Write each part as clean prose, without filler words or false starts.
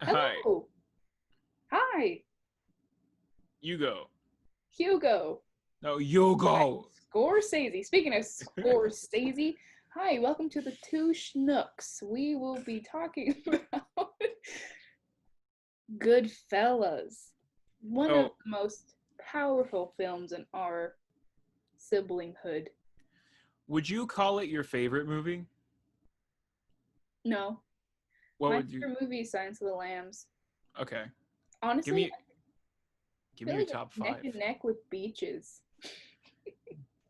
Hi. Hello. Hi, You go. Hugo. No, you Hi, go. Scorsese. Speaking of Scorsese, hi, welcome to the Two Schnooks. We will be talking about Goodfellas, one of Oh, the most powerful films in our siblinghood. would you call it your favorite movie? No, What my would you? favorite movie is Silence of the Lambs. Okay, give Honestly, me I give me feel your like top it's neck five. and neck with Beaches.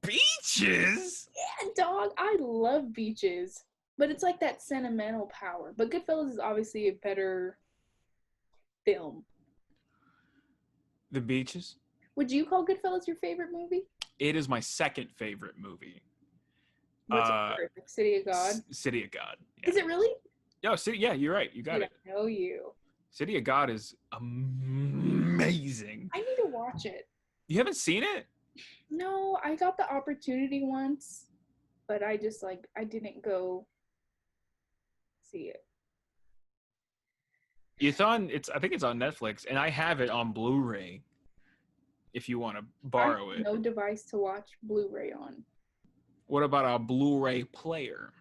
Beaches. Yeah, dog, I love Beaches, but it's like that sentimental power. But Goodfellas is obviously a better film. The Beaches. Would you call Goodfellas your favorite movie? It is my second favorite movie. What's Uh, your first? City of God? City of God. Yeah. Is it really? Yo, City. Yeah, you're right. You got Dude, it. I know you. City of God is amazing. I need to watch it. You haven't seen it? No, I got the opportunity once, but I didn't go see it. It's on. It's. I think it's on Netflix, and I have it on Blu-ray. If you want to I have borrow it. no device to watch Blu-ray on. What about a Blu-ray player?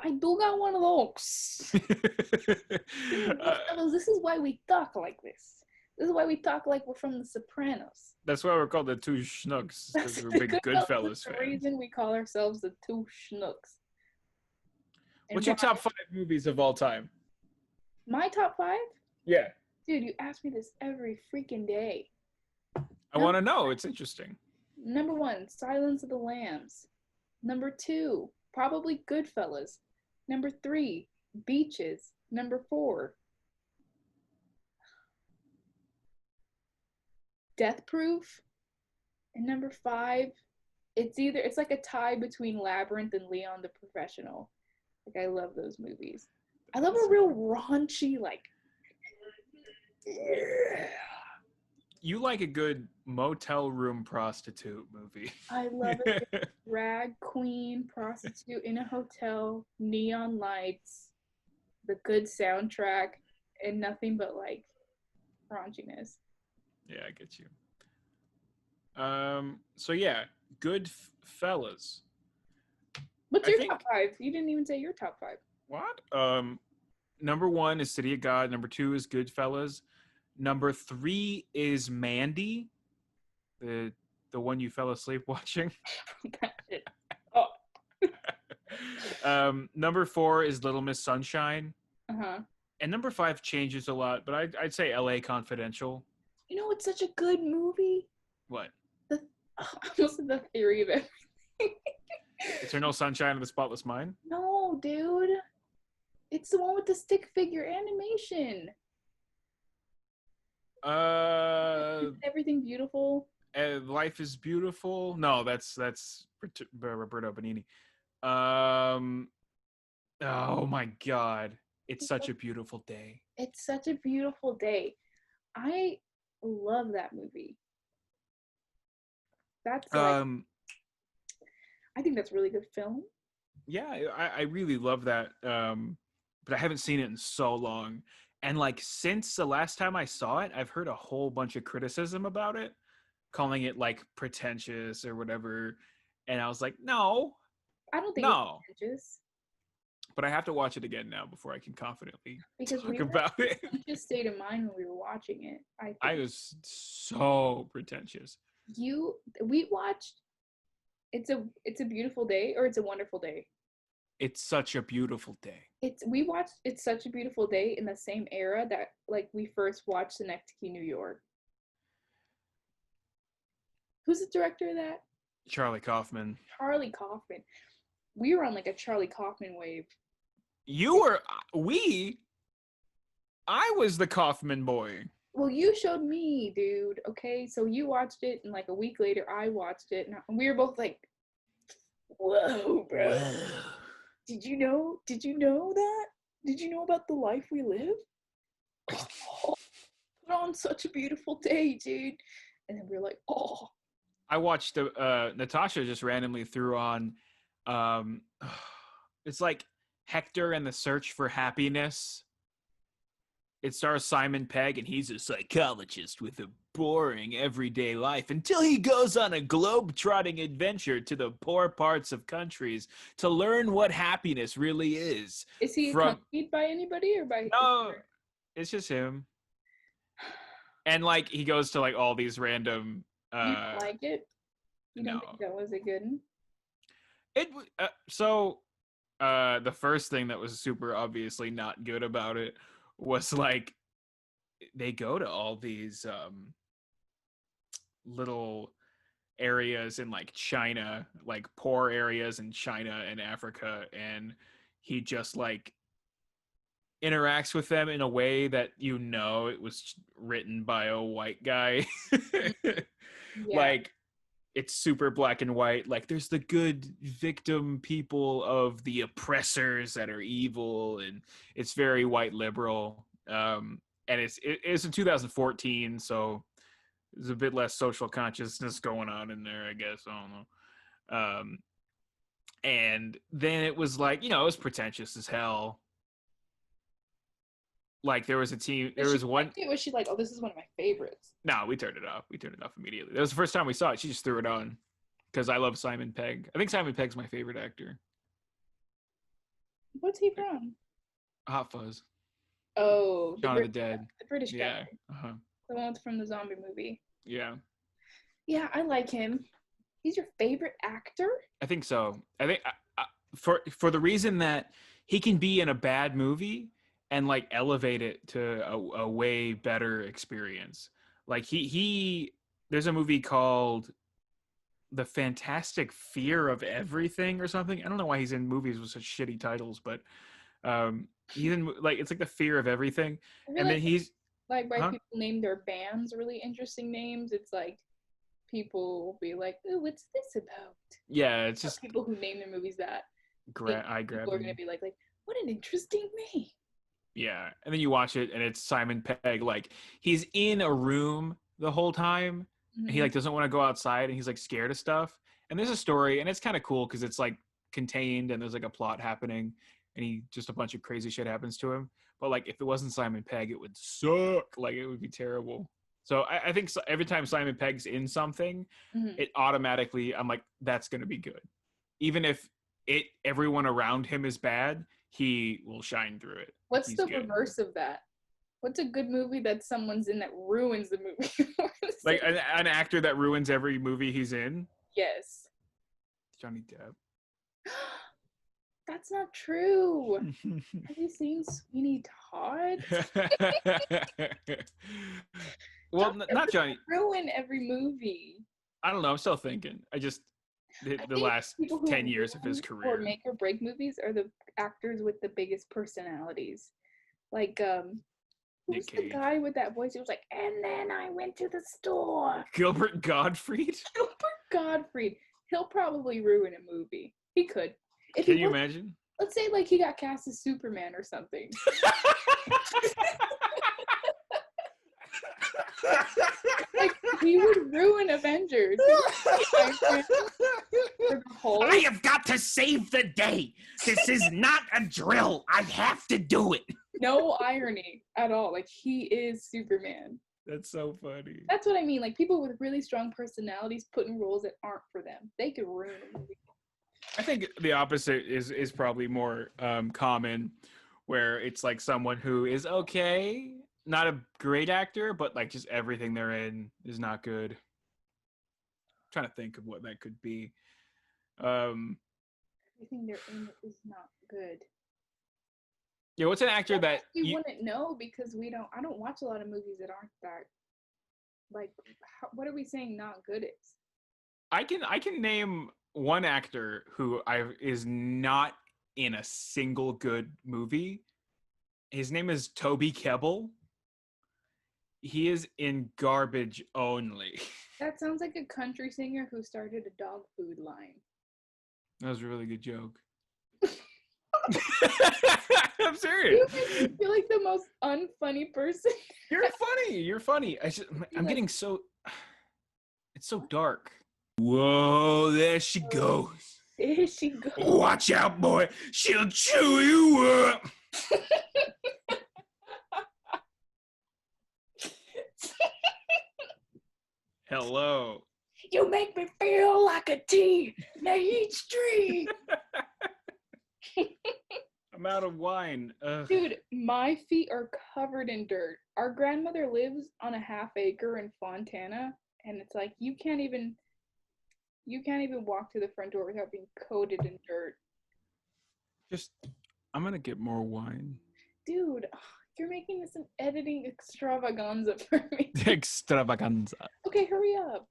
I do got one of those. Goodfellas, this is why we talk like this. This is why we talk like we're from the Sopranos. That's why we're called the Two Schnooks, because we're big Goodfellas is Goodfellas the fans. reason we call ourselves the Two Schnooks. And What's your why? top 5 movies of all time? My top five? Yeah, Dude, you ask me this every freaking day. I want to know. It's interesting. Number one, Silence of the Lambs. Number two, probably Goodfellas. Number three, Beaches. Number four, Death Proof. And number five, it's like a tie between Labyrinth and Leon the Professional. Like I love those movies. I love a real raunchy, like You like a good motel room prostitute movie. I love it. Drag queen, prostitute in a hotel, neon lights, the good soundtrack, and nothing but like raunchiness. Yeah, I get you. So yeah, Goodfellas. What's I your think top five? You didn't even say your top five. what? Number 1 is City of God. Number 2 is Goodfellas. Number 3 is Mandy, the one you fell asleep watching. Oh, Number 4 is Little Miss Sunshine, uh-huh. and number 5 changes a lot, but I'd say L.A. Confidential. You know it's such a good movie? What? The almost the theory of everything. Eternal Sunshine of the Spotless Mind? No, dude. It's the one with the stick figure animation. Everything beautiful. Life is Beautiful. No, that's Roberto Benigni. Um, oh my God, it's such a beautiful day. It's such a beautiful day. I love that movie. That's like I think that's a really good film. Yeah, I really love that. But I haven't seen it in so long. And like since the last time I saw it, I've heard a whole bunch of criticism about it, calling it like pretentious or whatever. And I was like, no, I don't think no. it's pretentious But I have to watch it again now before I can confidently because talk we were about in it. a conscious state of mind when we were watching it. I think I was so pretentious. we watched it's a beautiful day or it's a wonderful day. It's such a beautiful day. We watched It's Such a Beautiful Day in the same era that like we first watched The Next Key New York. Who's the director of that? Charlie Kaufman. Charlie Kaufman. We were on like a Charlie Kaufman wave. You were I was the Kaufman boy. Well, you showed me, dude. Okay, so you watched it, and like a week later, I watched it, and we were both like, "Whoa, bro! Whoa. Did you know? Did you know that? Did you know about the life we live? Oh, put on Such a Beautiful Day, dude." And then we were like, "Oh." I watched Natasha just randomly threw on um it's like Hector and the Search for Happiness. it stars Simon Pegg, and he's a psychologist with a boring everyday life until he goes on a globe-trotting adventure to the poor parts of countries to learn what happiness really is. Is he From accompanied by anybody or by? no, it's just him, and like he goes to like all these random. You don't like it? You don't No, think that was a good one? it the first thing that was super obviously not good about it was like they go to all these little areas in like China, like poor areas in China and Africa, and he just like interacts with them in a way that it was written by a white guy. Yeah. Like it's super black and white. Like there's the good victim people of the oppressors that are evil, and it's very white liberal. And it's in 2014, so there's a bit less social consciousness going on in there, I guess. I don't know. And then it was like, it was pretentious as hell. Like there was a team, there was one. Was she like, oh, this is one of my favorites? No, we turned it off. We turned it off immediately. That was the first time we saw it. She just threw it on because I love Simon Pegg. I think Simon Pegg's my favorite actor. What's he from? Hot Fuzz. Oh, Shaun of the Dead. The British guy. Yeah. Uh-huh. The one from the zombie movie. Yeah. Yeah, I like him. He's your favorite actor? I think so. I think for the reason that he can be in a bad movie and like elevate it to a way better experience. Like there's a movie called The Fantastic Fear of Everything or something. I don't know why he's in movies with such shitty titles, but he's in like it's like The Fear of Everything, and then he's like why people name their bands really interesting names. It's like people will be like, "Ooh, what's this about?" Yeah, it's just people who name their movies that. People are gonna be like, what an interesting name. Yeah, and then you watch it, and it's Simon Pegg. Like he's in a room the whole time. Mm-hmm. And he like doesn't want to go outside, and he's like scared of stuff. And there's a story, and it's kind of cool because it's like contained, and there's like a plot happening, and he just a bunch of crazy shit happens to him. But like if it wasn't Simon Pegg, it would suck. Like it would be terrible. So I think every time Simon Pegg's in something, it automatically I'm like that's gonna be good, even if everyone around him is bad. He will shine through it. What's the reverse of that? What's a good movie that someone's in that ruins the movie? Like an actor that ruins every movie he's in? Yes. Johnny Depp. That's not true. Have you seen Sweeney Todd? Well, not Johnny. Ruin every movie. I don't know. I'm still thinking. I the last 10 years of his career. Or make or break movies are the actors with the biggest personalities. Like, who's the guy with that voice? He was like, and then I went to the store. Gilbert Gottfried? Gilbert Gottfried. He'll probably ruin a movie. He could. Can you imagine? Let's say like he got cast as Superman or something. Like he would ruin Avengers. I have got to save the day. This is not a drill. I have to do it. No irony at all. Like he is Superman. That's so funny. That's what I mean. Like people with really strong personalities put in roles that aren't for them. They could ruin a movie. I think the opposite is probably more common, where it's like someone who is okay, not a great actor, but like just everything they're in is not good. I'm trying to think of what that could be. Everything they're in is not good. Yeah, what's an actor that you wouldn't know because I don't watch a lot of movies that aren't that. Like, what are we saying? Not good is. I can name one actor who is not in a single good movie. His name is Toby Kebbell. He is in garbage only. That sounds like a country singer who started a dog food line. That was a really good joke. I'm serious. You feel like the most unfunny person. You're funny. I'm getting so. It's so dark. Whoa, there she goes. There she goes. Watch out, boy. She'll chew you up. Hello. You make me feel like a teenage dream. I'm out of wine. Ugh. Dude, my feet are covered in dirt. Our grandmother lives on a half acre in Fontana, and it's like you can't even walk to the front door without being coated in dirt. I'm gonna get more wine. Dude, you're making this an editing extravaganza for me. Extravaganza. Okay, hurry up.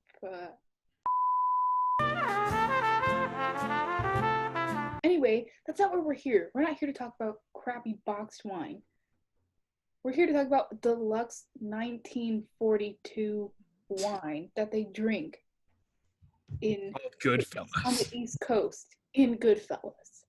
Anyway, that's not why we're here. We're not here to talk about crappy boxed wine. We're here to talk about deluxe 1942 wine that they drink in Goodfellas. on the East Coast in Goodfellas.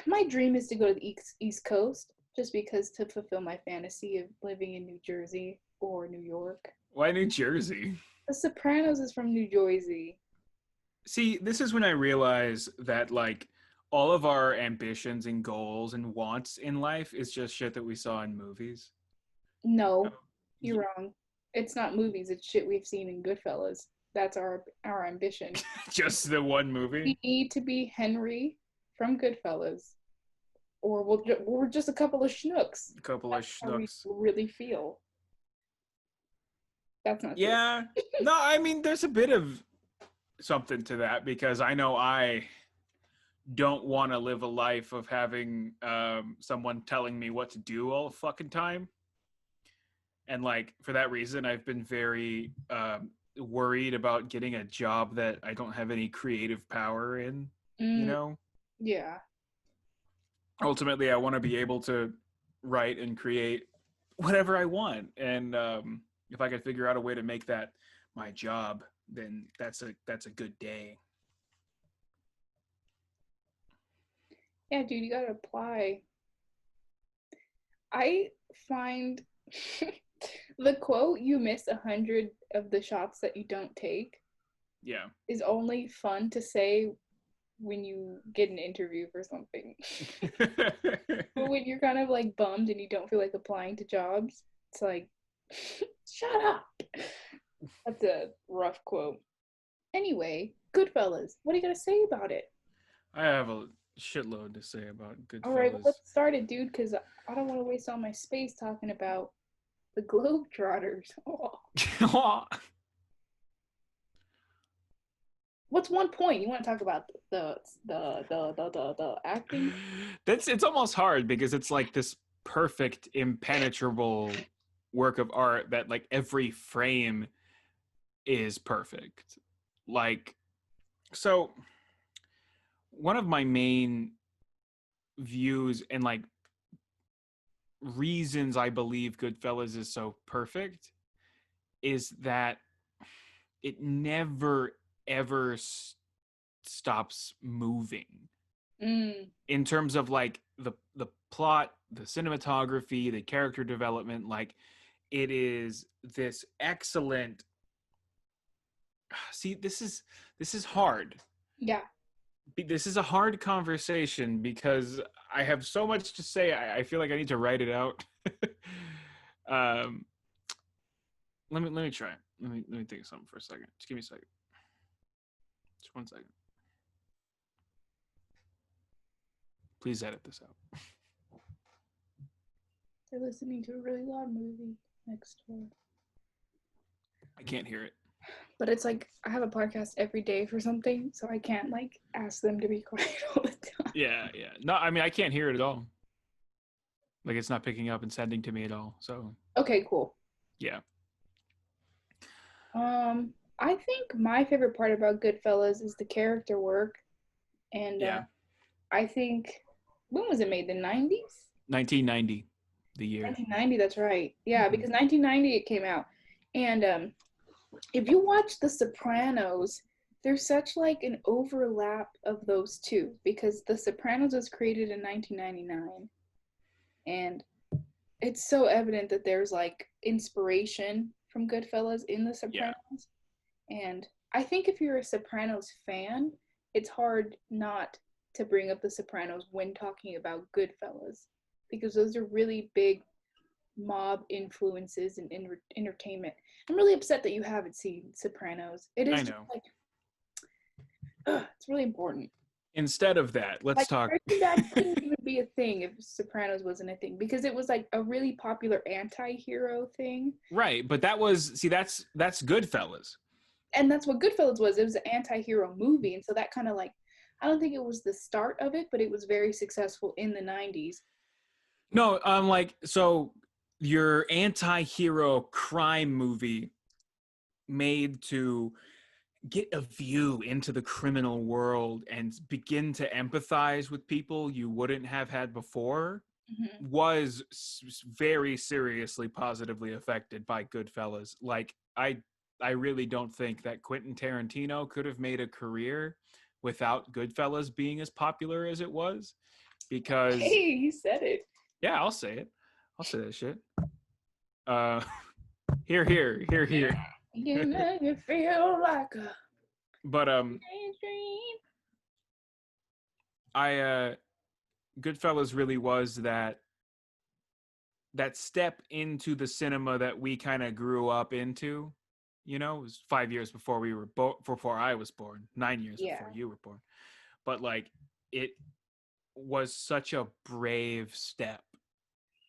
My dream is to go to the East Coast just because to fulfill my fantasy of living in New Jersey or New York. Why New Jersey? The Sopranos is from New Jersey. See, this is when I realize that like all of our ambitions and goals and wants in life is just shit that we saw in movies. No, you're wrong. It's not movies. It's shit we've seen in Goodfellas. That's our ambition. Just the one movie? We need to be Henry from Goodfellas, or we're just a couple of schnooks. A couple of schnooks. How we really feel. That's not yeah. No, I mean, there's a bit of something to that because I know I don't want to live a life of having someone telling me what to do all the fucking time. And like for that reason, I've been very worried about getting a job that I don't have any creative power in, you know? Yeah. Ultimately, I want to be able to write and create whatever I want. And if I could figure out a way to make that my job, then that's a good day. Yeah, dude, you gotta apply. I find the quote, "You miss 100 of the shots that you don't take," yeah, is only fun to say when you get an interview for something. But when you're kind of like bummed and you don't feel like applying to jobs, it's like, shut up. That's a rough quote. Anyway, Goodfellas, what do you gotta say about it? I have a shitload to say about Goodfellas. All right, well, let's start it, dude, because I don't want to waste all my space talking about the Globetrotters. Oh. What's one point you want to talk about? The acting? It's almost hard because it's like this perfect, impenetrable work of art that like every frame is perfect. Like, so one of my main views and like reasons I believe Goodfellas is so perfect is that it never ever stops moving in terms of like the plot, the cinematography, the character development. Like it is this excellent. See, this is hard. Yeah. This is a hard conversation because I have so much to say. I feel like I need to write it out. Let me try. Let me think of something for a second. Just give me a second. Just 1 second. Please edit this out. They're listening to a really loud movie next door. I can't hear it. But it's like I have a podcast every day for something, so I can't like ask them to be quiet all the time. Yeah. No, I mean I can't hear it at all. Like it's not picking up and sending to me at all. So. Okay, cool. Yeah. I think my favorite part about Goodfellas is the character work, and I think when was it made? The 90s? 1990, the year. 1990, that's right. Yeah, because 1990 it came out, and if you watch The Sopranos, there's such like an overlap of those two because The Sopranos was created in 1999, and it's so evident that there's like inspiration from Goodfellas in The Sopranos. And I think if you're a Sopranos fan, it's hard not to bring up The Sopranos when talking about Goodfellas because those are really big mob influences in entertainment. I'm really upset that you haven't seen Sopranos. It is I just know. like, it's really important. Instead of that, let's Like talk. Breaking Bad couldn't even be a thing if Sopranos wasn't a thing because it was like a really popular anti-hero thing. Right, but that was that's Goodfellas. And that's what Goodfellas was. It was an anti-hero movie, and so that kind of like, I don't think it was the start of it, but it was very successful in the 90s. No, like so your anti-hero crime movie made to get a view into the criminal world and begin to empathize with people you wouldn't have had before Mm-hmm. was very seriously positively affected by Goodfellas. Like I really don't think that Quentin Tarantino could have made a career without Goodfellas being as popular as it was, because Hey, you said it. yeah, I'll say it. I'll say that shit. Uh here here here here. You make me feel like a But daydream. I Goodfellas really was that step into the cinema that we kind of grew up into. You know, it was 5 years before we were before I was born, 9 years Yeah. before you were born. But like, it was such a brave step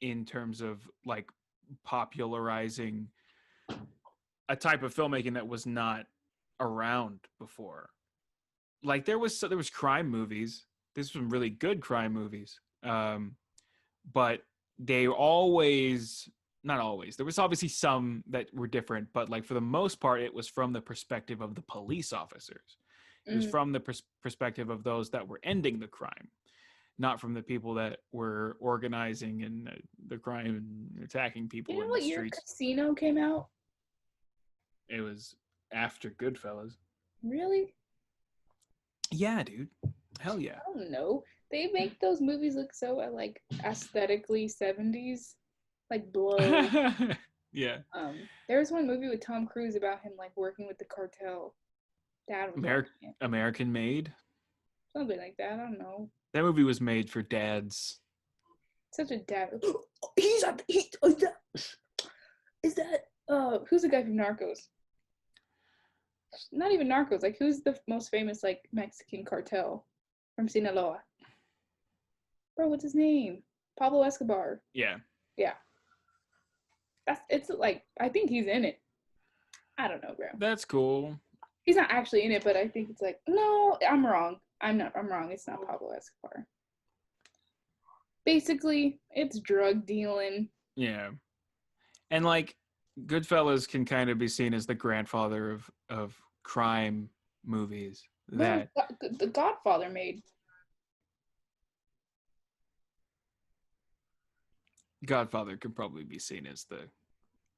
in terms of like popularizing a type of filmmaking that was not around before. Like there was crime movies. There's some really good crime movies. But they always, not always, there was obviously some that were different, but like for the most part it was from the perspective of the police officers. It was Mm. from the perspective of those that were ending the crime, not from the people that were organizing and the crime and attacking You people know in the what year streets. Casino came out? It was after Goodfellas. Really? Yeah, dude, hell yeah. I don't know. They make those movies look so like aesthetically 70s, like Blow. Yeah. There was one movie with Tom Cruise about him like working with the cartel. Dad was watching it. American Made. Something like that. I don't know. That movie was made for dads. Such a dad. He's at is that who's the guy from Narcos? Not even Narcos. Like who's the most famous like Mexican cartel from Sinaloa? Bro, what's his name? Pablo Escobar. Yeah. Yeah. It's like I think he's in it. I don't know, bro. That's cool. He's not actually in it, but I think it's like no, I'm wrong. I'm wrong. It's not Pablo Escobar. Basically, it's drug dealing. Yeah. And like Goodfellas can kind of be seen as the grandfather of crime movies that The Godfather made. Godfather can probably be seen as the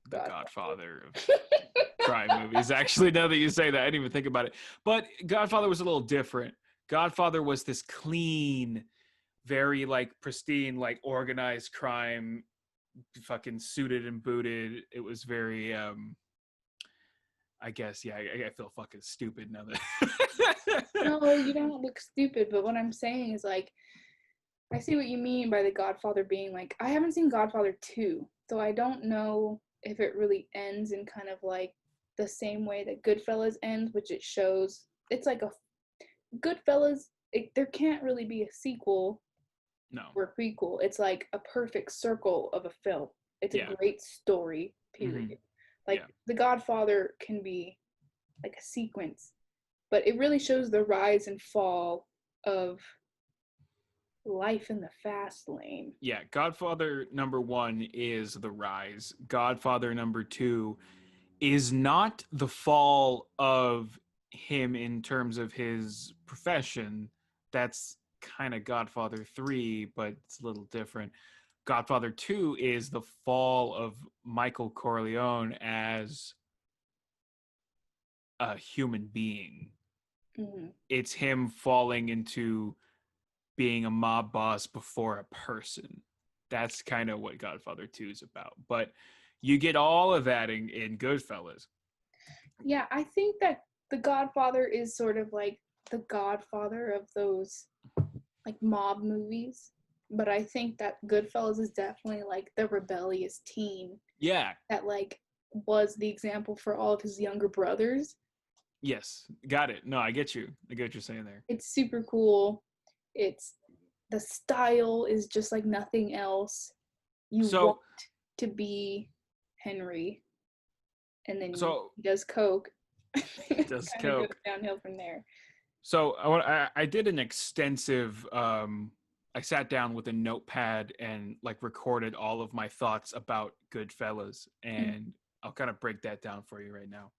Godfather of Godfather. crime movies. Actually, now that you say that, I didn't even think about it. But Godfather was a little different. Godfather was this clean, very like pristine, like organized crime, fucking suited and booted. It was very I guess, yeah, I feel fucking stupid now that No, you don't look stupid, but what I'm saying is like I see what you mean by the Godfather being like I haven't seen Godfather 2, so I don't know if it really ends in kind of like the same way that Goodfellas ends, which it shows it's like a Goodfellas there can't really be a sequel no. or prequel. It's like a perfect circle of a film. It's Yeah. a great story, period. Mhm. Like Yeah. The Godfather can be like a sequence, but it really shows the rise and fall of life in the fast lane. Yeah, Godfather number 1 is the rise. Godfather number 2 is not the fall of him in terms of his profession. That's kind of Godfather 3, but it's a little different. Godfather 2 is the fall of Michael Corleone as a human being. Mm-hmm. It's him falling into being a mob boss before a person. That's kind of what Godfather 2 is about. But you get all of that in Goodfellas. Yeah, I think that The Godfather is sort of like the godfather of those like mob movies. but I think that Goodfellas is definitely like the rebellious teen Yeah. that like was the example for all of his younger brothers. Yes. Got it. No, I get you. I get what you're saying there. It's super cool. It's the style is just like nothing else. You want to be Henry, and then he does coke. Does kind of coke goes downhill from there. So I did an extensive. I sat down with a notepad and like recorded all of my thoughts about Goodfellas, and I'll kind of break that down for you right now.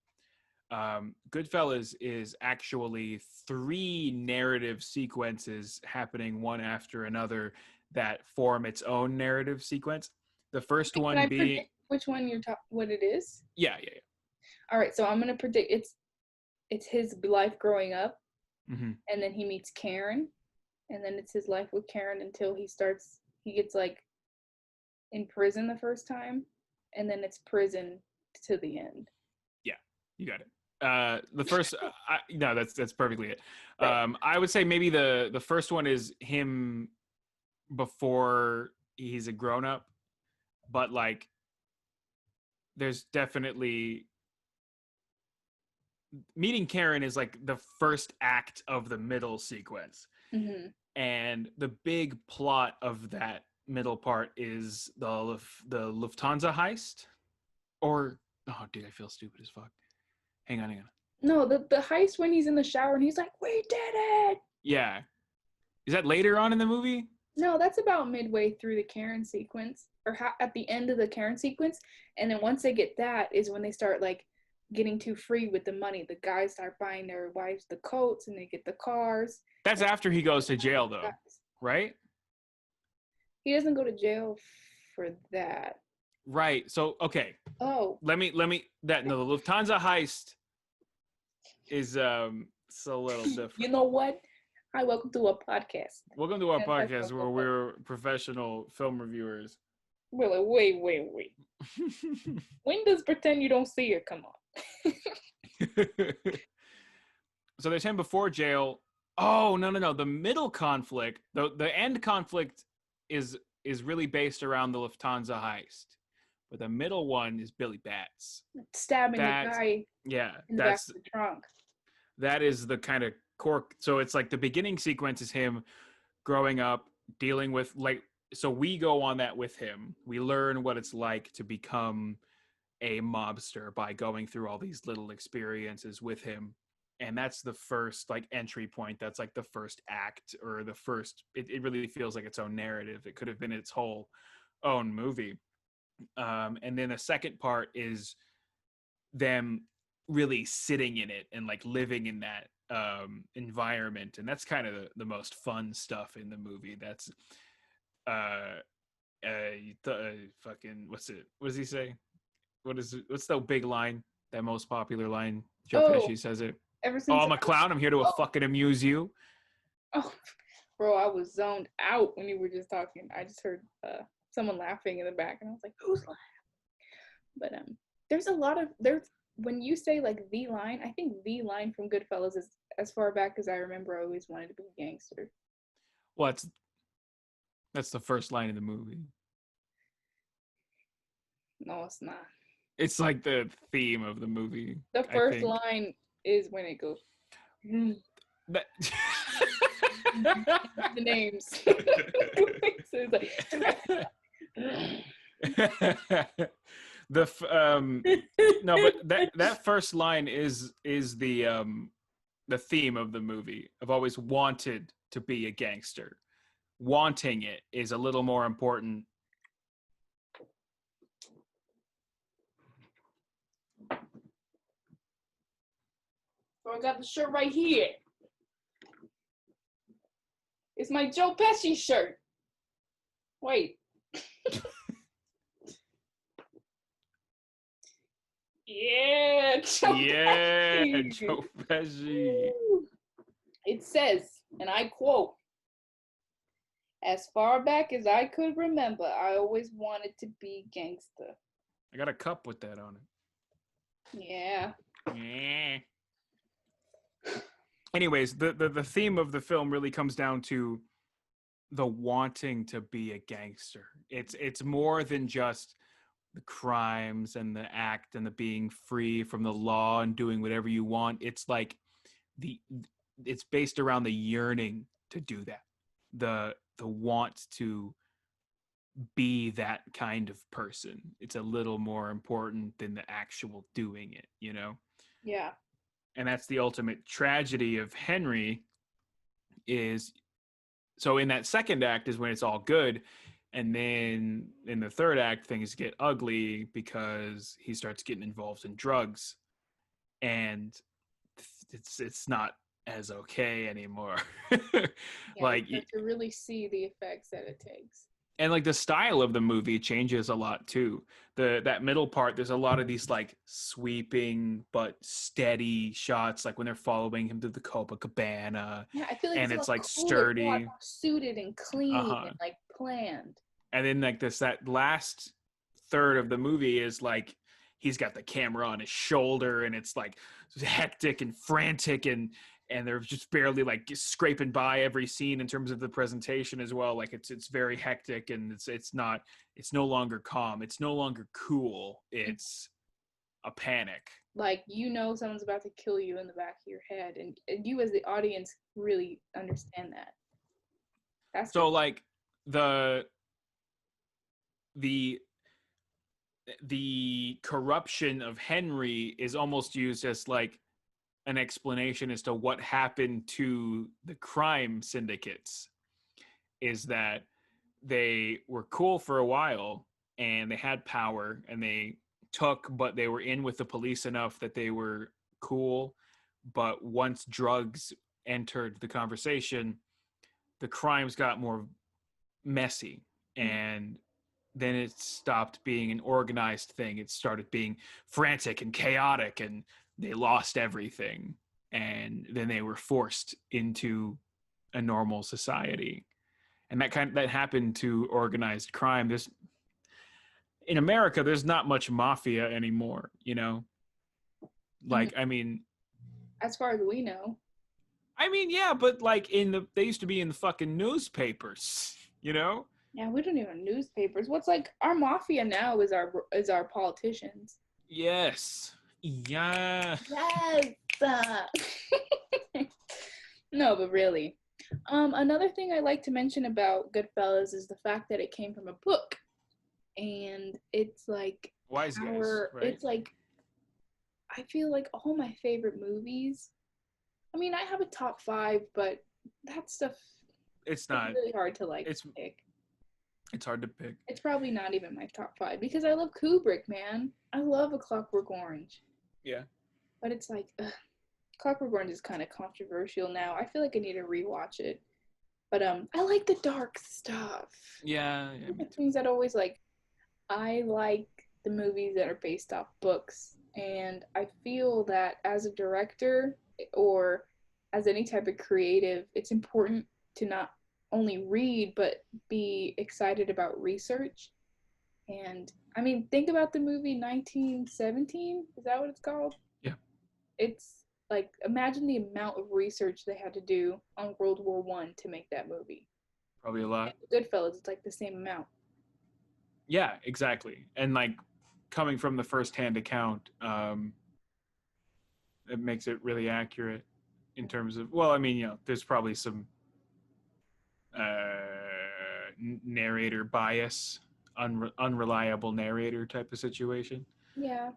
Goodfellas is actually 3 narrative sequences happening one after another that form its own narrative sequence. The first one being which one you're talking, what it is? Yeah. All right, so I'm gonna predict it's his life growing up, mm-hmm. and then he meets Karen, and then it's his life with Karen until he gets like in prison the first time, and then it's prison to the end. Yeah, you got it. The first, no, that's perfectly it. Right. I would say maybe the first one is him before he's a grown up, but like, there's definitely meeting Karen is like the first act of the middle sequence, and the big plot of that middle part is the Lufthansa heist, or oh, dude, I feel stupid as fuck. Hang on. No, the heist when he's in the shower and he's like, "We did it!" Yeah. Is that later on in the movie? No, that's about midway through the Karen sequence, or at the end of the Karen sequence. And then once they get that is when they start like getting too free with the money. The guys start buying their wives the coats and they get the cars. That's after he goes to jail though, right? He doesn't go to jail for that. Right. So, okay. Oh. The Lufthansa heist is it's a little different. You know what? Hi, welcome to our podcast. Welcome to our podcast where we're professional film reviewers. We're like, wait. When does pretend you don't see it come on? So there's him before jail. Oh, no. The middle conflict, the end conflict is really based around the Lufthansa heist. But the middle one is Billy Batts. Stabbing the guy in the back of the trunk. That is the kind of core. So it's like the beginning sequence is him growing up, dealing with like, so we go on that with him. We learn what it's like to become a mobster by going through all these little experiences with him. And that's the first like entry point. That's like the first act, or the first, it really feels like its own narrative. It could have been its whole own movie. And then the second part is them really sitting in it and like living in that environment, and that's kind of the most fun stuff in the movie. That's fucking what does he say? What's the big line, that most popular line? Joe Pesci says it. I'm a clown, I'm here to fucking amuse you. Oh, bro, I was zoned out when you were just talking. I just heard someone laughing in the back, and I was like, who's laughing? But there's a lot of when you say like the line, I think the line from Goodfellas is, as far back as I remember, I always wanted to be a gangster. Well, that's the first line of the movie. No, it's not. It's like the theme of the movie. The first line is when it goes. The names. So it's like, no, but that first line is the theme of the movie. I've always wanted to be a gangster. Wanting it is a little more important. So I got the shirt right here. It's my Joe Pesci shirt. Wait. Yeah, Joe Pesci. It says, and I quote, "As far back as I could remember, I always wanted to be gangster." I got a cup with that on it. Yeah. Anyways, the theme of the film really comes down to the wanting to be a gangster. It's more than just the crimes and the act and the being free from the law and doing whatever you want. It's like the it's based around the yearning to do that. The want to be that kind of person. It's a little more important than the actual doing it, you know? Yeah. And that's the ultimate tragedy of Henry is so in that second act is when it's all good, and then in the third act things get ugly because he starts getting involved in drugs, and it's not as okay anymore. Yeah, you Like, start to really see the effects that it takes. and like the style of the movie changes a lot too. That middle part, there's a lot of these like sweeping but steady shots, like when they're following him to the Copacabana, Yeah, I feel like and it's a it's lot like cooler, a lot sturdy. more suited and clean Uh-huh. and like planned. And then like that last third of the movie is like he's got the camera on his shoulder, and it's like hectic and frantic, and they're just barely like scraping by every scene in terms of the presentation as well. Like it's very hectic, and it's no longer calm, it's no longer cool, it's a panic. Like, someone's about to kill you in the back of your head, and you as the audience really understand that. That's the So like the the the corruption of Henry is almost used as like an explanation as to what happened to the crime syndicates, is that they were cool for a while and they had power and they took, but they were in with the police enough that they were cool. But once drugs entered the conversation, the crimes got more messy, and then it stopped being an organized thing. It started being frantic and chaotic, and they lost everything. And then they were forced into a normal society. And that happened to organized crime. There's in America, there's not much mafia anymore, you know? Mhm. Like, As far as we know. yeah, but like they used to be in the fucking newspapers, you know? Yeah, we don't even newspapers. What's like our mafia now is our politicians. Yes. Yeah. Yes. No, but really. Another thing I like to mention about Goodfellas is the fact that it came from a book. And it's like Wise guys, right? it's like I feel like all my favorite movies. I mean, I have a top 5, but that stuff It's it's not. really hard to like It's pick. it's hard to pick. It's probably not even my top 5 because I love Kubrick, man. I love A Clockwork Orange. Yeah. But it's like Clockwork Orange is kind of controversial now. I feel like I need to rewatch it. But I like the dark stuff. Yeah. Yeah, me The too. things that always like I like the movies that are based off books, and I feel that as a director or as any type of creative, it's important to not only read but be excited about research. And I mean, think about the movie 1917. Is that what it's called? Yeah. It's like imagine the amount of research they had to do on World War One to make that movie. Probably a lot. And Goodfellas, it's like the same amount. Yeah, exactly. And like coming from the first-hand account, it makes it really accurate in terms of. Well, there's probably some narrator bias, unreliable narrator type of situation. Yeah.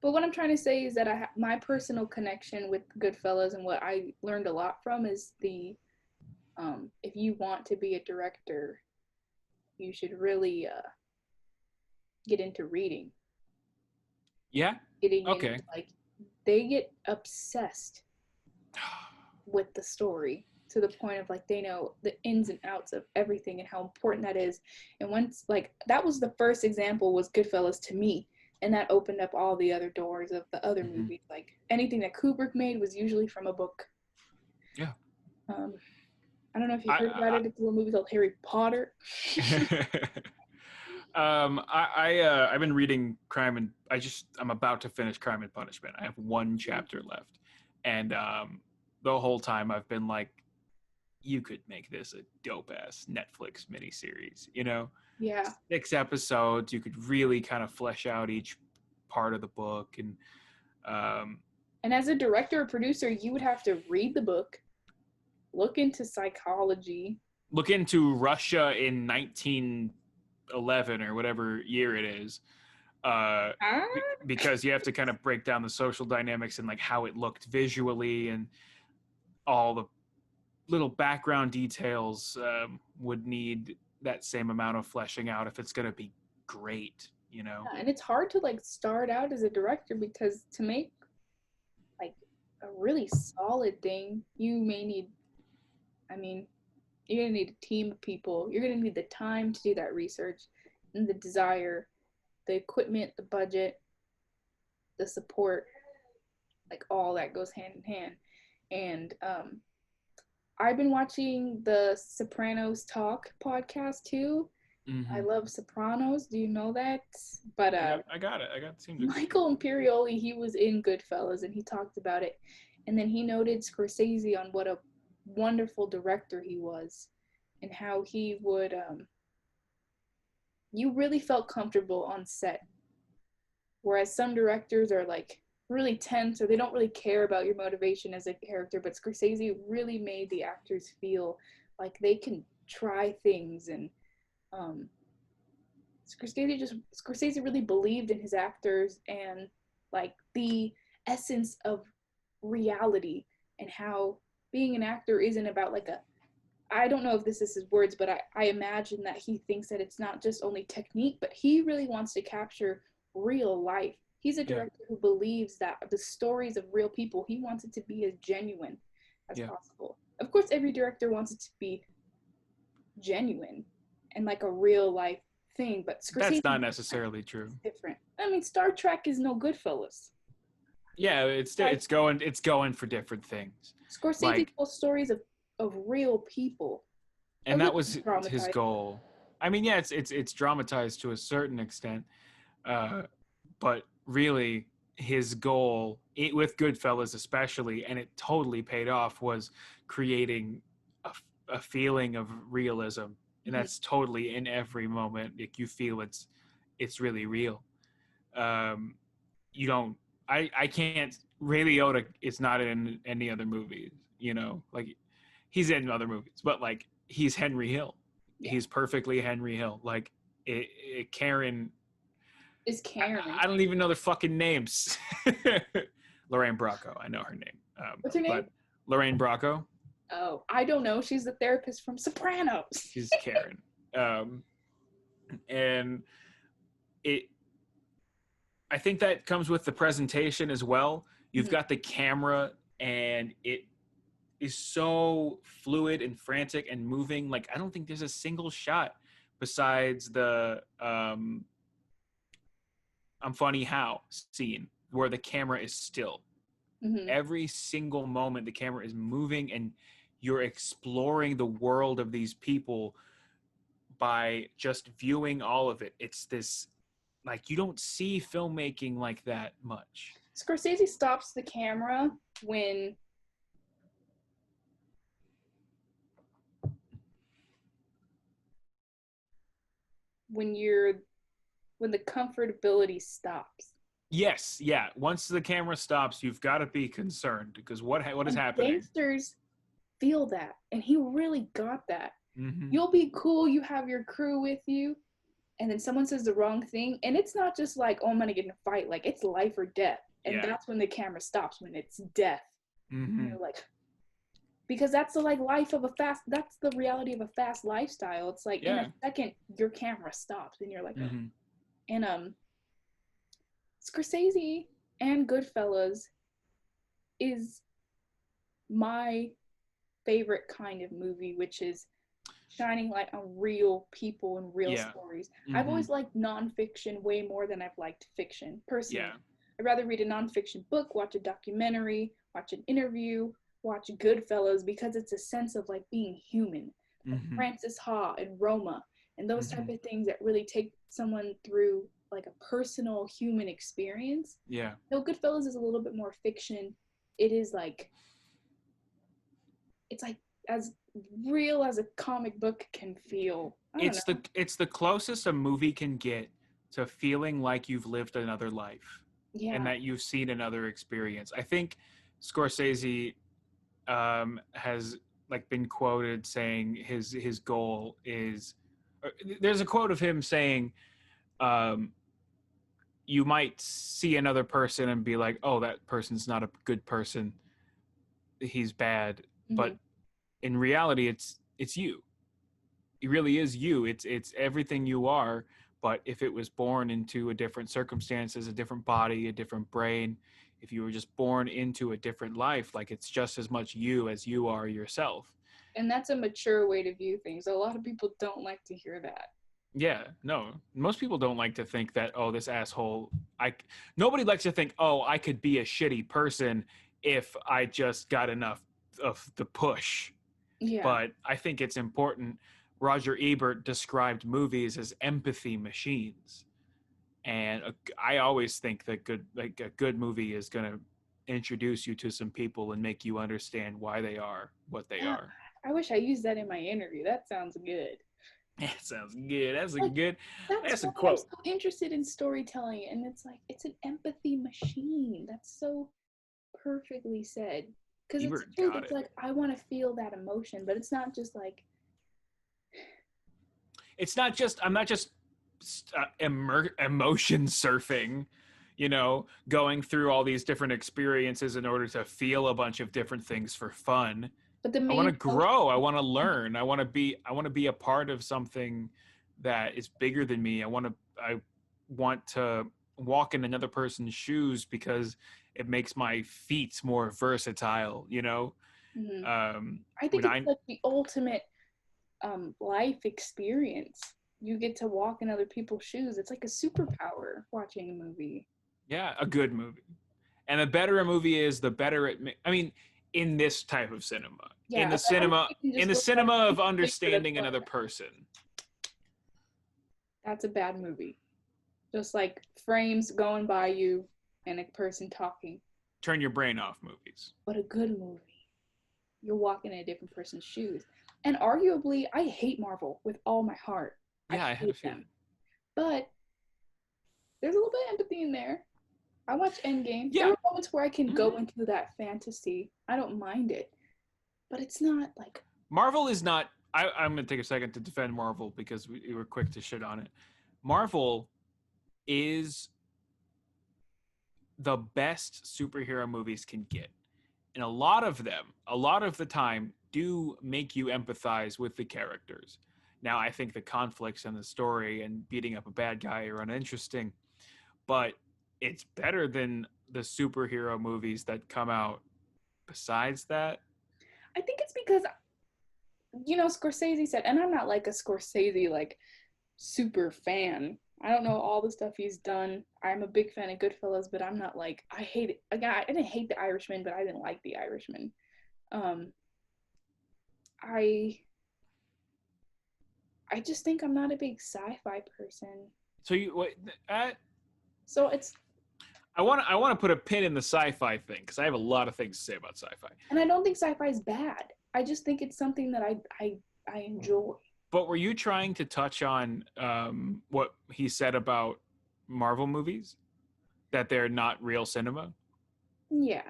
But what I'm trying to say is that my personal connection with Goodfellas and what I learned a lot from is if you want to be a director, you should really get into reading. Yeah. Getting into Okay. like they get obsessed with the story to the point of like they know the ins and outs of everything and how important that is. And once like that was the first example was Goodfellas to me. And that opened up all the other doors of the other movies. Like anything that Kubrick made was usually from a book. Yeah. I don't know if you heard about I, it. It's a little movie called Harry Potter. I've been reading Crime and I'm about to finish Crime and Punishment. I have one chapter left, and the whole time I've been like you could make this a dope ass Netflix miniseries, you know? Yeah. 6 episodes, you could really kind of flesh out each part of the book. And as a director or producer, you would have to read the book, look into psychology, look into Russia in 1911 or whatever year it is. Because you have to kind of break down the social dynamics and like how it looked visually, and all the little background details would need that same amount of fleshing out if it's going to be great, you know? and it's hard to like start out as a director, because to make like a really solid thing, you may need, I mean, you're gonna need a team of people. You're gonna need the time to do that research, and the desire, the equipment, the budget, the support, like all that goes hand in hand. And I've been watching the Sopranos Talk podcast too. I love Sopranos. Do you know that? But I got it. Michael Imperioli, he was in Goodfellas and he talked about it. And then he noted Scorsese on what a wonderful director he was, and how he would you really felt comfortable on set. Whereas some directors are like really tense, or they don't really care about your motivation as a character, but Scorsese really made the actors feel like they can try things. And Scorsese really believed in his actors and like the essence of reality, and how being an actor isn't about like a, I don't know if this is his words, but I imagine that he thinks that it's not just only technique, but he really wants to capture real life. He's a director who believes that the stories of real people, he wants it to be as genuine as possible. Of course, every director wants it to be genuine and like a real life thing, but Scorsese, that's not necessarily true. Different. I mean, Star Trek is no Goodfellas. Yeah, it's going for different things. Scorsese like, tells stories of real people, and that was his goal. I mean, yeah, it's dramatized to a certain extent, but really his goal, with Goodfellas especially, and it totally paid off, was creating a feeling of realism, and that's totally in every moment. Like, you feel it's really real. You don't. I can't. Ray Liotta is not in any other movies. You know, like, he's in other movies, but like, he's Henry Hill. Yeah. He's perfectly Henry Hill. Like, Karen is Karen. I don't even know their fucking names. Lorraine Bracco. I know her name. What's her name? Lorraine Bracco. Oh, I don't know. She's the therapist from Sopranos. She's Karen. And I think that comes with the presentation as well. You've got the camera, and it is so fluid and frantic and moving. Like, I don't think there's a single shot besides the I'm funny how scene where the camera is still. Every single moment the camera is moving, and you're exploring the world of these people by just viewing all of it. It's this, like, you don't see filmmaking like that much. Scorsese stops the camera when the comfortability stops. Yes, yeah. Once the camera stops, you've got to be concerned, because what is happening? Gangsters feel that, and he really got that. You'll be cool, you have your crew with you, and then someone says the wrong thing, and it's not just like, oh, I'm gonna get in a fight. Like, it's life or death, and that's when the camera stops, when it's death. You're like, because that's the life of that's the reality of a fast lifestyle. It's like, in a second your camera stops, and you're like, and Scorsese and Goodfellas is my favorite kind of movie, which is shining light on real people and real stories. I've always liked nonfiction way more than I've liked fiction, personally. I'd rather read a nonfiction book, watch a documentary, watch an interview, watch Goodfellas, because it's a sense of like being human. Like Francis Ha and Roma and those type of things that really take someone through like a personal human experience. No, Goodfellas is a little bit more fiction. It is like, it's like, as real as a comic book can feel. I don't know. It's the closest a movie can get to feeling like you've lived another life and Yeah. that you've seen another experience. I think Scorsese has like been quoted saying his goal is. There's a quote of him saying, um, "You might see another person and be like, oh, that person's not a good person. He's bad," Mm-hmm. but in reality, it's you. It really is you. It's everything you are. But if it was born into a different circumstances, a different body, a different brain, if you were just born into a different life, like it's just as much you as you are yourself. And that's a mature way to view things. A lot of people don't like to hear that. Yeah, no. Most people don't like to think that, oh, this asshole. Nobody likes to think, oh, I could be a shitty person if I just got enough of the push. Yeah. But I think it's important. Roger Ebert described movies as empathy machines, and I always think that a good movie is going to introduce you to some people and make you understand why they are what they are. I wish I used that in my interview. That sounds good. That sounds good. That's a Like, good. that's A why I'm quote. so interested in storytelling, and it's like it's an empathy machine. That's so perfectly said. Because it's Ebert true. got It's it. like I want to feel that emotion, but it's not just like It's not just. I'm not just emotion surfing. Going through all these different experiences in order to feel a bunch of different things for fun. but the I want main to grow. I want to learn. I want to be a part of something that is bigger than me. I want to walk in another person's shoes because it makes my feet more versatile, Mhm. I when think it's like the ultimate life experience. You get to walk in other people's shoes. It's like a superpower watching a movie. yeah, a good movie. And the better a movie is, the better I mean, in this type of cinema. Yeah, but I think it can In just the look like cinema of anything that's understanding like another person. that's a bad movie. Just like frames going by you and a person talking. Turn your brain off movies. But a good movie, you're walking in a different person's shoes. And arguably, I hate Marvel with all my heart. Yeah, I had a hate feeling. them. But there's a little bit of empathy in there. I watch Endgame. There Yeah. are moments where I can go into that fantasy. I don't mind it. But it's not like Marvel is not. I'm going to take a second to defend Marvel because we were quick to shit on it. Marvel is the best superhero movies can get. And a lot of them, a lot of the time, do make you empathize with the characters. Now, I think the conflicts and the story and beating up a bad guy are uninteresting, but it's better than the superhero movies that come out besides that. I think it's because Scorsese said, and I'm not like a Scorsese like super fan. I don't know all the stuff he's done. I'm a big fan of Goodfellas, but I'm not like I hate it. Again, I didn't hate The Irishman, but I didn't like The Irishman. Um, I I just think I'm not a big sci-fi person. So So it's I want to put a pin in the sci-fi thing because I have a lot of things to say about sci-fi. and I don't think sci-fi is bad. I just think it's something that I enjoy. But were you trying to touch on what he said about Marvel movies? That they're not real cinema? Yeah.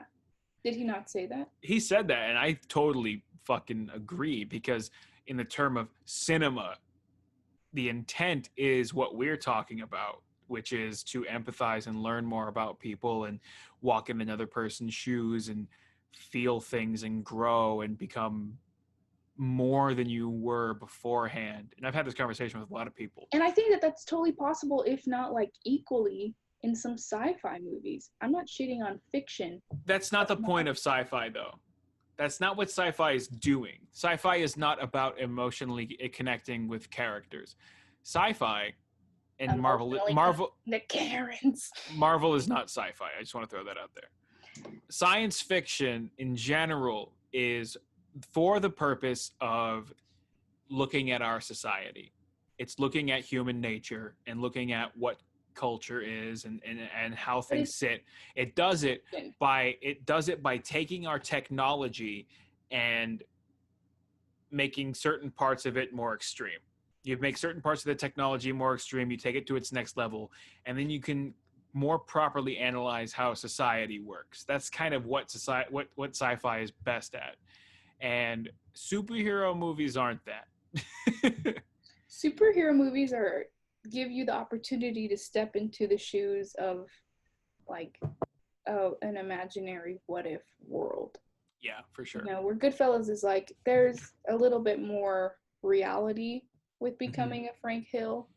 Did he not say that? He said that, and I totally fucking agree because in the term of cinema, the intent is what we're talking about, which is to empathize and learn more about people and walk in another person's shoes and feel things and grow and become more than you were beforehand. And I've had this conversation with a lot of people. And I think that that's totally possible, if not like equally in some sci-fi movies. I'm not shitting on fiction. That's not the point of sci-fi, though. That's not what sci-fi is doing. Sci-fi is not about emotionally connecting with characters. Sci-fi and Marvel the Karens. Marvel is not sci-fi. I just want to throw that out there. Science fiction in general is for the purpose of looking at our society. It's looking at human nature and looking at what culture is and how things sit. It does it by taking our technology and making certain parts of it more extreme. You make certain parts of the technology more extreme, you take it to its next level, and then you can more properly analyze how society works. That's kind of what society what sci-fi is best at. And superhero movies aren't that. Superhero movies are give you the opportunity to step into the shoes of like an imaginary what if world. Yeah, for sure. You know, where Goodfellas is like there's a little bit more reality with becoming a Frank Hill,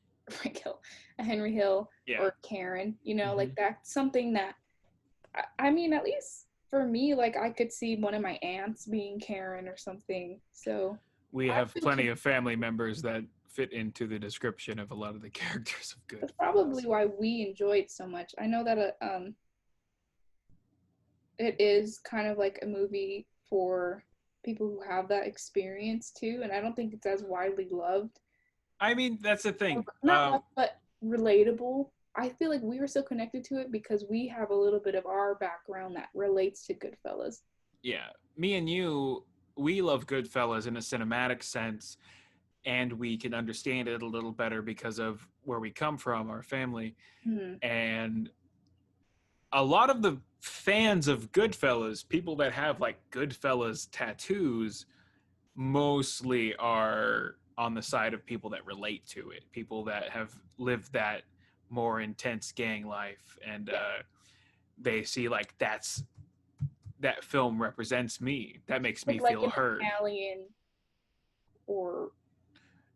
a Henry Hill, Yeah. or Karen. You know, like that's something that I mean, at least for me, like I could see one of my aunts being Karen or something. So we have plenty of family members that fit into the description of a lot of the characters of Goodfellas. That's probably why we enjoy it so much. I know that it is kind of like a movie for people who have that experience too, and I don't think it's as widely loved. I mean, that's the thing. Not loved, but relatable. I feel like we were so connected to it because we have a little bit of our background that relates to Goodfellas. Yeah, me and you, we love Goodfellas in a cinematic sense, and we can understand it a little better because of where we come from, our family. And a lot of the fans of Goodfellas, people that have like Goodfellas tattoos, mostly are on the side of people that relate to it, people that have lived that more intense gang life, and they see like that film represents me. That makes me like feel heard. Italian or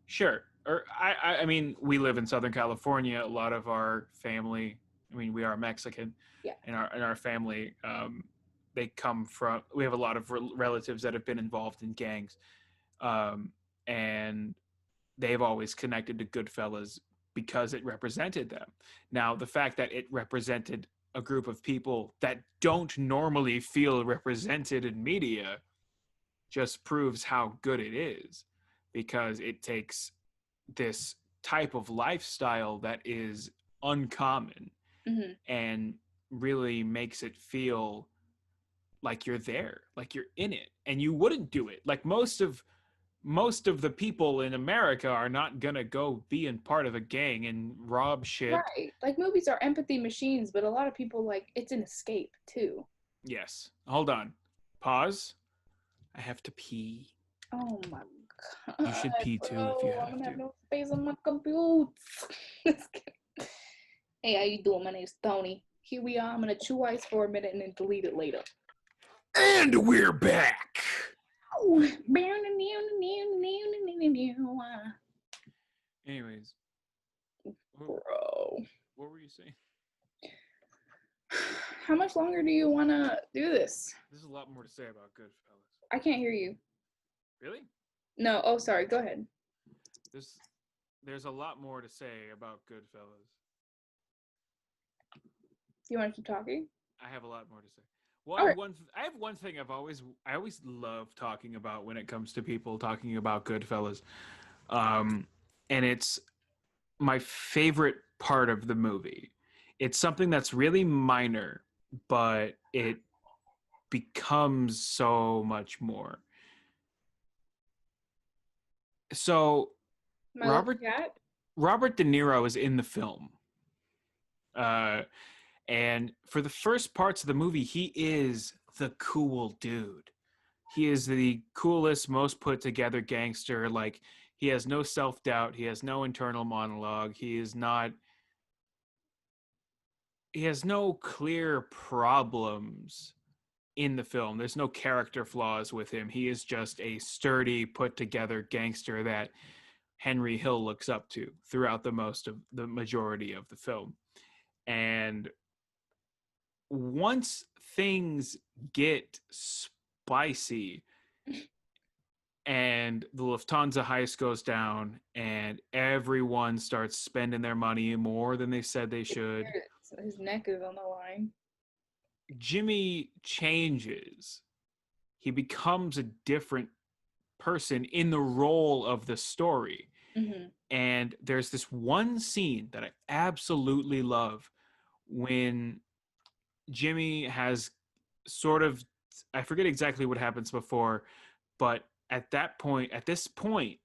sure. Or I mean, we live in Southern California. A lot of our family, I mean, we are Mexican. Yeah. In our family, they come from. We have a lot of relatives that have been involved in gangs, and they've always connected to Goodfellas because it represented them. Now, the fact that it represented a group of people that don't normally feel represented in media just proves how good it is, because it takes this type of lifestyle that is uncommon and really makes it feel like you're there, like you're in it, and you wouldn't do it. Like most of the people in America are not gonna go be in part of a gang and rob shit. Right. Like movies are empathy machines, but a lot of people like it's an escape too. Yes. Hold on. Pause. I have to pee. Oh my god. You should pee too if you have I'm gonna to. have no space on my computer. Hey, how you doing? My name's Tony. Here we are. I'm gonna chew ice for a minute and then delete it later. And we're back. Anyways, bro, what were you saying? How much longer do you want to do this? There's a lot more to say about Goodfellas. I can't hear you. Really? No. Oh, sorry. Go ahead. There's a lot more to say about Goodfellas. You want to keep talking? I have a lot more to say. Well, right. I have one thing I always love talking about when it comes to people talking about Goodfellas, and it's my favorite part of the movie. It's something that's really minor, but it becomes so much more. So, Robert De Niro is in the film. And for the first parts of the movie, he is the cool dude. He is the coolest, most put together gangster. Like, he has no self-doubt. He has no internal monologue. He has no clear problems in the film. There's no character flaws with him. He is just a sturdy, put together gangster that Henry Hill looks up to throughout the majority of the film. And once things get spicy and the Lufthansa heist goes down and everyone starts spending their money more than they said they should, his neck is on the line. Jimmy changes. He becomes a different person in the role of the story. And there's this one scene that I absolutely love when Jimmy has sort of, I forget exactly what happens before, but at this point,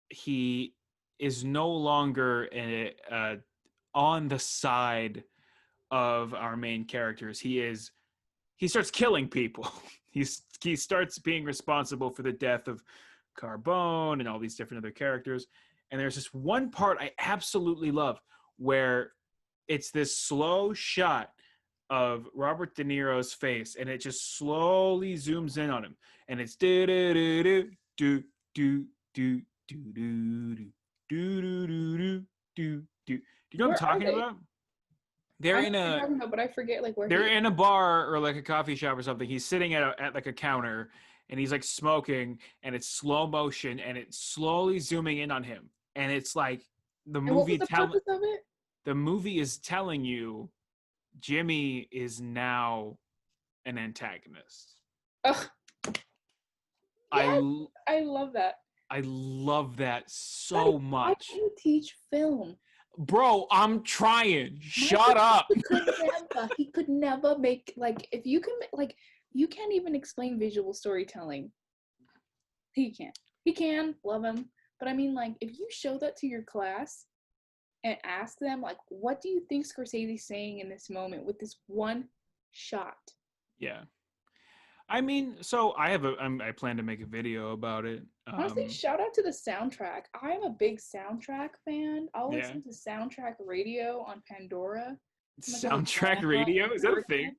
he is no longer on the side of our main characters. He starts killing people. He starts being responsible for the death of Carbone and all these different other characters. And there's this one part I absolutely love where it's this slow shot of Robert De Niro's face, and it just slowly zooms in on him, and it's do do do do do do do do do do do do do. Do you know what I'm talking about? They're I know what you're talking about, but I forget like where they're in a bar or like a coffee shop or something. He's sitting at like a counter, and he's like smoking, and it's slow motion, and it's slowly zooming in on him, and it's like the And what movie was the purpose of it? the movie is telling you Jimmy is now an antagonist. Ugh. Yes, I love that. I love that so much. Why do you teach film? Bro, I'm trying. Shut up. He could never make, like, if you can, like, you can't even explain visual storytelling. He can't. He can, love him. But I mean, like, if you show that to your class and ask them, like, what do you think Scorsese's saying in this moment with this one shot? Yeah. I mean, so I plan to make a video about it. Honestly, shout out to the soundtrack. I'm a big soundtrack fan. I'll listen to soundtrack radio on Pandora. Soundtrack radio? Is that a thing?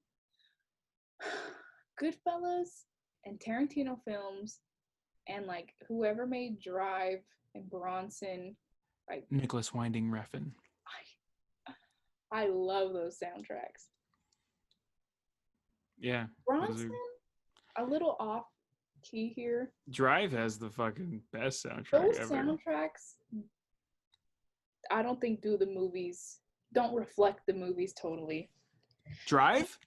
Goodfellas and Tarantino films and like whoever made Drive and Bronson. Like Nicholas Winding Refn. I love those soundtracks. Yeah. Bronson, a little off key here. Drive has the fucking best soundtrack ever. Those soundtracks, I don't think don't reflect the movies totally. Drive?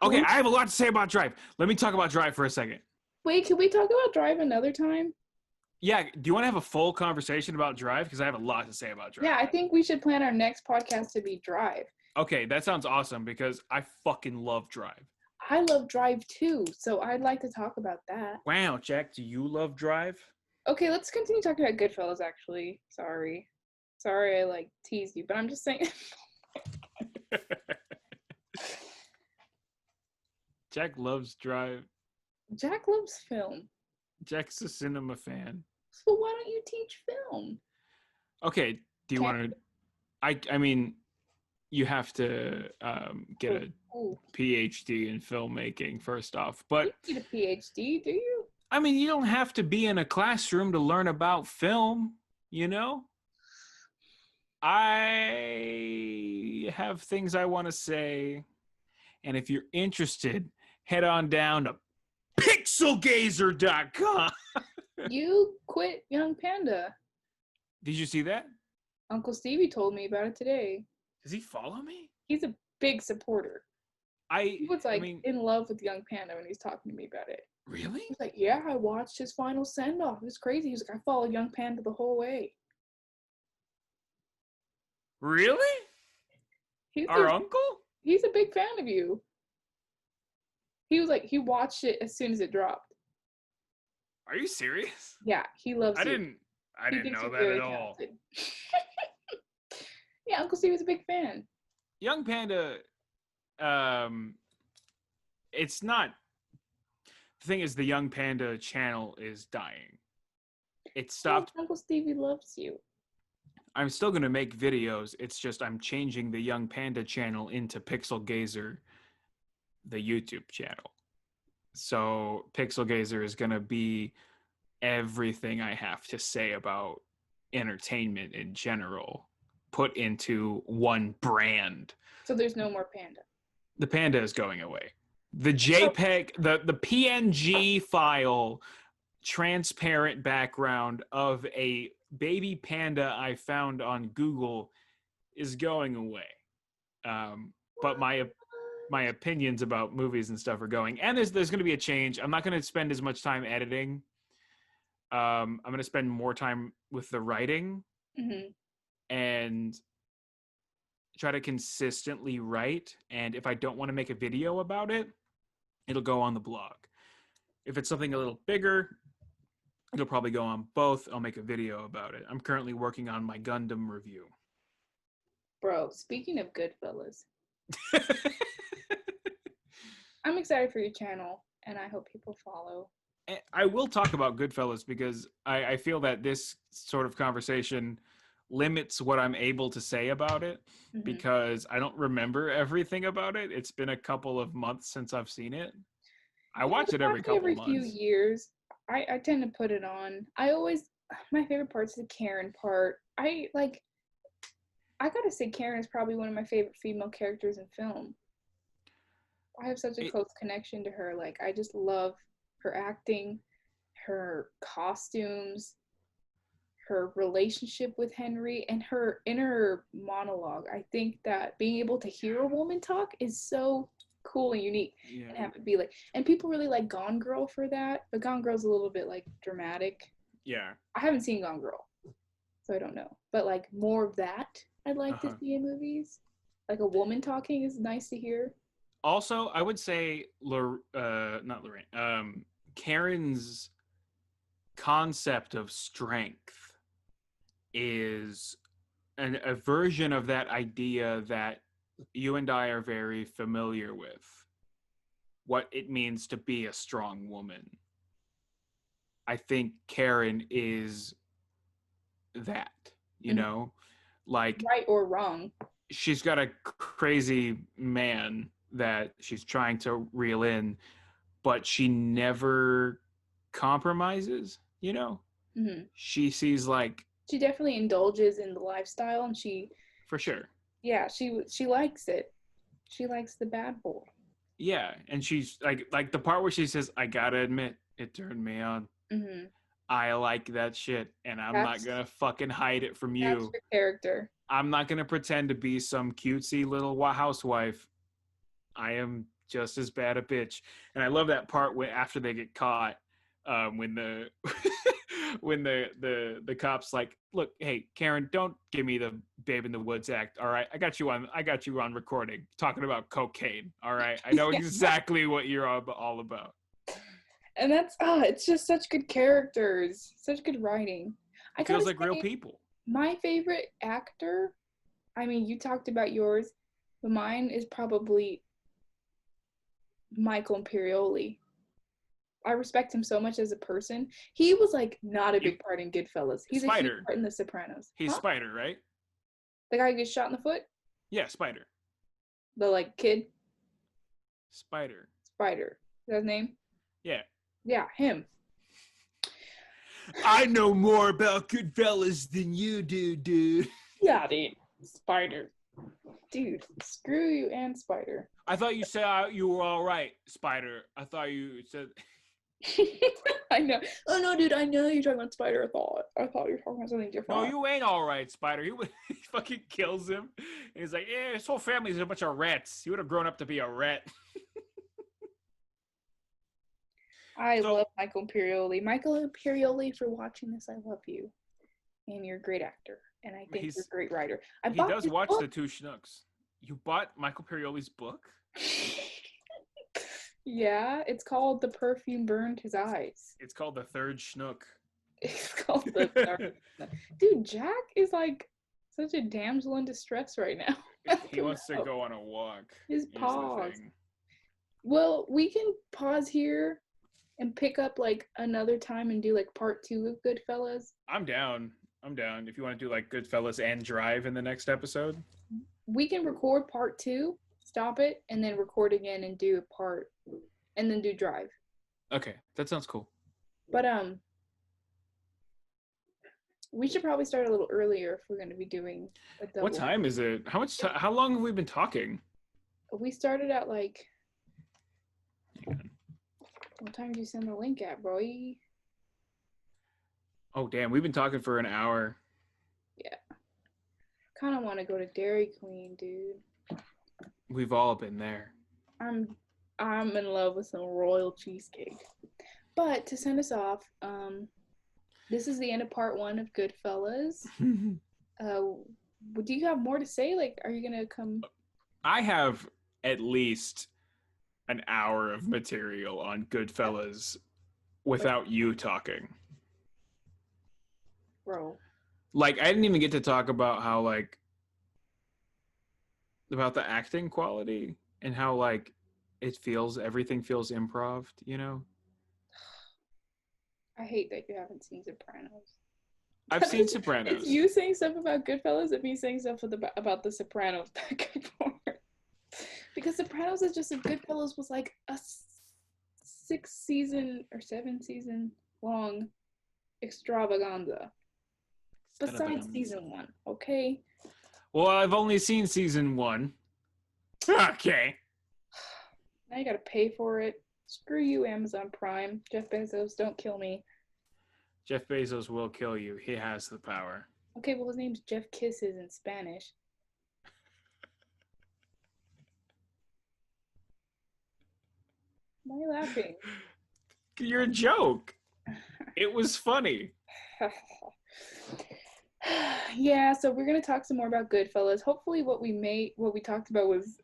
Okay, I have a lot to say about Drive. Let me talk about Drive for a second. Wait, can we talk about Drive another time? Yeah, do you want to have a full conversation about Drive? Because I have a lot to say about Drive. Yeah, I think we should plan our next podcast to be Drive. Okay, that sounds awesome because I fucking love Drive. I love Drive too, so I'd like to talk about that. Wow, Jack, do you love Drive? Okay, let's continue talking about Goodfellas, actually. Sorry, I, like, teased you, but I'm just saying. Jack loves Drive. Jack loves film. Jack's a cinema fan. So why don't you teach film? Okay, do you want to... I mean, you have to get a PhD in filmmaking first off, but... You get a PhD, do you? I mean, you don't have to be in a classroom to learn about film, you know? I have things I want to say, and if you're interested, head on down to pixelgazer.com. You quit Young Panda. Did you see that? Uncle Stevie told me about it today. Does he follow me? He's a big supporter. He was like in love with Young Panda when he was talking to me about it. Really? He's like, yeah, I watched his final send-off. It was crazy. He was like, I followed Young Panda the whole way. Really? Our uncle? He's a big fan of you. He was like, he watched it as soon as it dropped. Are you serious? Yeah, he loves you. I didn't know that at all. Yeah, Uncle Steve was a big fan. Young Panda, it's not... The thing is, the Young Panda channel is dying. It stopped... Uncle Stevie loves you. I'm still going to make videos. It's just I'm changing the Young Panda channel into Pixel Gazer, the YouTube channel. So Pixel Gazer is going to be everything I have to say about entertainment in general put into one brand. So there's no more Panda. The Panda is going away. The JPEG, the PNG file, transparent background of a baby panda I found on Google is going away. But my opinions about movies and stuff are going. And there's going to be a change. I'm not going to spend as much time editing. I'm going to spend more time with the writing and try to consistently write. And if I don't want to make a video about it, it'll go on the blog. If it's something a little bigger, It'll probably go on both. I'll make a video about it. I'm currently working on my Gundam review. Bro, speaking of Goodfellas, I'm excited for your channel, and I hope people follow. I will talk about Goodfellas because I feel that this sort of conversation limits what I'm able to say about it because I don't remember everything about it. It's been a couple of months since I've seen it. I watch it every couple months. Every few years. I tend to put it on. My favorite part's the Karen part. I gotta say Karen is probably one of my favorite female characters in film. I have such a close connection to her. Like, I just love her acting, her costumes, her relationship with Henry, and her inner monologue. I think that being able to hear a woman talk is so cool and unique. And have it be like, and people really like Gone Girl for that, but Gone Girl's a little bit like dramatic. Yeah. I haven't seen Gone Girl, so I don't know. But like more of that I'd like to see in movies. Like a woman talking is nice to hear. Also, I would say not Lorraine. Karen's concept of strength is a version of that idea that you and I are very familiar with. What it means to be a strong woman. I think Karen is that, you know, like right or wrong. She's got a crazy man that she's trying to reel in, but she never compromises, you know? She sees like... She definitely indulges in the lifestyle, and For sure. She likes it. She likes the bad boy. Yeah, and she's like the part where she says, I gotta admit, it turned me on. I like that shit, and I'm not gonna fucking hide it from you. That's your character. I'm not gonna pretend to be some cutesy little housewife. I am just as bad a bitch. And I love that part where after they get caught, when the when the cops like, look, hey Karen, don't give me the Babe in the Woods act. All right, I got you on recording talking about cocaine. All right, I know exactly what you're all about. And that's it's just such good characters, such good writing. It feels like real people. My favorite actor, I mean, you talked about yours, but mine is probably Michael Imperioli. I respect him so much as a person. He was like not a big part in Goodfellas. He's a huge part in The Sopranos. He's Spider, right? The guy who gets shot in the foot? Yeah, Spider. The like kid? Spider. Is that his name? Yeah. Yeah, him. I know more about Goodfellas than you do, dude. Yeah, dude. Spider. Dude, screw you and Spider. I thought you said you were all right, Spider. I thought you said... I know. Oh, no, dude, I know you're talking about Spider. I thought you were talking about something different. No, you ain't all right, Spider. He fucking kills him. And he's like, yeah, his whole family's a bunch of rats. He would have grown up to be a rat. I love Michael Imperioli. Michael Imperioli, if you're watching this, I love you. And you're a great actor. And I think you're a great writer. He does watch the Two Schnooks. You bought Michael Imperioli's book? Yeah, it's called The Perfume Burned His Eyes. It's called The Third Schnook. It's called The Third Schnook. Dude, Jack is like such a damsel in distress right now. He wants to go on a walk. His paws. Well, we can pause here and pick up like another time and do like part 2 of Goodfellas. I'm down. If you want to do like Goodfellas and Drive in the next episode. We can record part 2, stop it, and then record again and do a part, and then do Drive. Okay, that sounds cool. But we should probably start a little earlier if we're going to be doing a double. What time is it? How long have we been talking? We started at like... What time did you send the link at, boy? Oh, damn. We've been talking for an hour. Yeah. Kind of want to go to Dairy Queen, dude. We've all been there. I'm in love with some royal cheesecake. But to send us off, this is the end of part 1 of Goodfellas. Do you have more to say? Like, are you going to come? I have at least an hour of material on Goodfellas without you talking. bro. Like, I didn't even get to talk about how, like, about the acting quality and how, like, everything feels improv, you know? I hate that you haven't seen Sopranos. I've seen It's Sopranos. you saying stuff about Goodfellas and me saying stuff about the Sopranos back and forth. Because Sopranos is just a Goodfellas was like a 6-season or 7-season long extravaganza. Besides season 1, okay? Well, I've only seen season 1. Okay. Now you gotta pay for it. Screw you, Amazon Prime. Jeff Bezos, don't kill me. Jeff Bezos will kill you. He has the power. Okay, well, his name's Jeff Kisses in Spanish. Why are you laughing? You're a joke. It was funny. Yeah, so we're gonna talk some more about Goodfellas. Hopefully, what we talked about was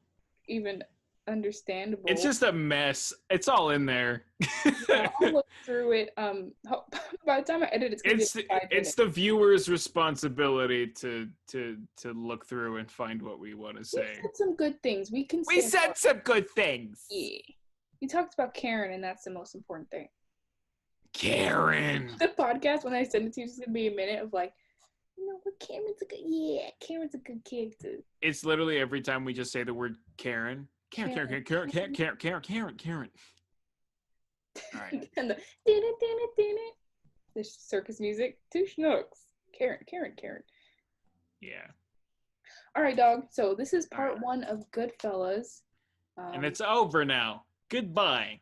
even understandable. It's just a mess. It's all in there. Yeah, I'll look through it. By the time I edit, it's gonna be like 5 minutes. It's the viewer's responsibility to look through and find what we want to say. We said some good things. We said some good things. Yeah. We talked about Karen, and that's the most important thing. Karen. The podcast, when I send it to you, is gonna be a minute of like, you know what, Karen's a good character. It's literally every time we just say the word Karen. Karen. All right. And the circus music. Two Schnooks. Karen. Yeah. All right, dog. So this is part 1 of Goodfellas. And it's over now. Goodbye.